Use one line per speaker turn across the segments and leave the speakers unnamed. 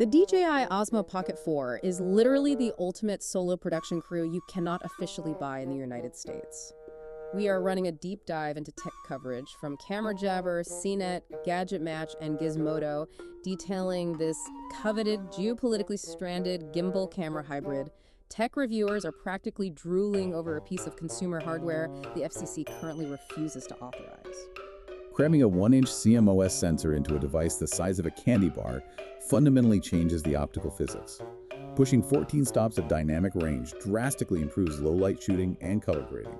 The DJI Osmo Pocket 4 is literally the ultimate solo production crew you cannot officially buy in the United States. We are running a deep dive into tech coverage from Camera Jabber, CNET, Gadget Match, and Gizmodo, detailing this coveted, geopolitically stranded gimbal camera hybrid. Tech reviewers are practically drooling over a piece of consumer hardware the FCC currently refuses to authorize.
Cramming a 1-inch CMOS sensor into a device the size of a candy bar fundamentally changes the optical physics. Pushing 14 stops of dynamic range drastically improves low-light shooting and color grading.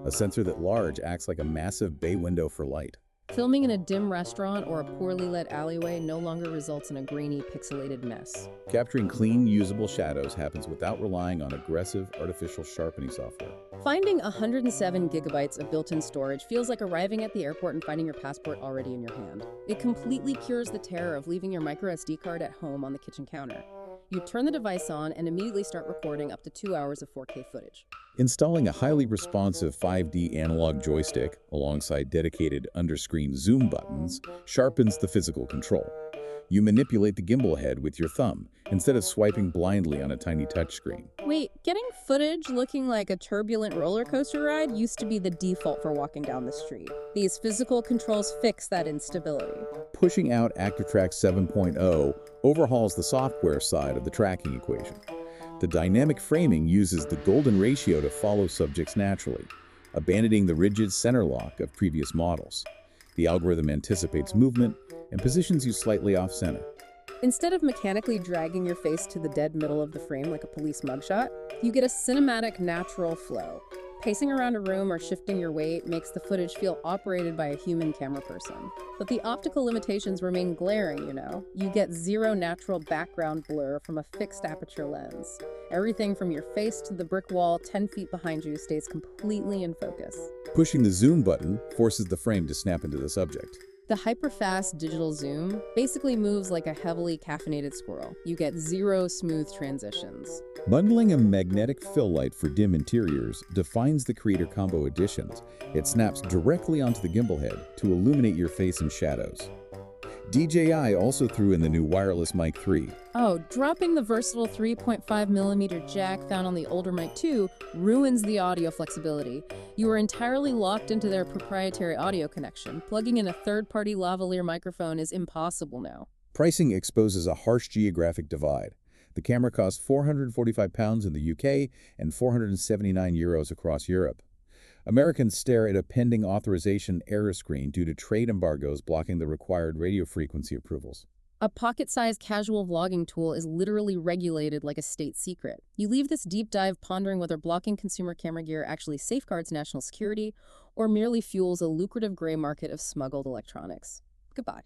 A sensor that large acts like a massive bay window for light.
Filming in a dim restaurant or a poorly lit alleyway no longer results in a grainy, pixelated mess.
Capturing clean, usable shadows happens without relying on aggressive, artificial sharpening software.
Finding 107 gigabytes of built-in storage feels like arriving at the airport and finding your passport already in your hand. It completely cures the terror of leaving your microSD card at home on the kitchen counter. You turn the device on and immediately start recording up to 2 hours of 4K footage.
Installing a highly responsive 5D analog joystick alongside dedicated underscreen zoom buttons sharpens the physical control. You manipulate the gimbal head with your thumb instead of swiping blindly on a tiny touchscreen.
Wait, getting footage looking like a turbulent roller coaster ride used to be the default for walking down the street. These physical controls fix that instability.
Pushing out ActiveTrack 7.0 overhauls the software side of the tracking equation. The dynamic framing uses the golden ratio to follow subjects naturally, abandoning the rigid center lock of previous models. The algorithm anticipates movement and positions you slightly off-center.
Instead of mechanically dragging your face to the dead middle of the frame like a police mugshot, you get a cinematic, natural flow. Pacing around a room or shifting your weight makes the footage feel operated by a human camera person. But the optical limitations remain glaring, you know. You get zero natural background blur from a fixed aperture lens. Everything from your face to the brick wall 10 feet behind you stays completely in focus.
Pushing the zoom button forces the frame to snap into the subject.
The hyper-fast digital zoom basically moves like a heavily caffeinated squirrel. You get zero smooth transitions.
Bundling a magnetic fill light for dim interiors defines the Creator Combo Editions. It snaps directly onto the gimbal head to illuminate your face in shadows. DJI also threw in the new wireless Mic 3.
Oh, dropping the versatile 3.5mm jack found on the older Mic 2 ruins the audio flexibility. You are entirely locked into their proprietary audio connection. Plugging in a third-party lavalier microphone is impossible now.
Pricing exposes a harsh geographic divide. The camera costs £445 in the UK and €479 across Europe. Americans stare at a pending authorization error screen due to trade embargoes blocking the required radio frequency approvals.
A pocket-sized casual vlogging tool is literally regulated like a state secret. You leave this deep dive pondering whether blocking consumer camera gear actually safeguards national security or merely fuels a lucrative gray market of smuggled electronics. Goodbye.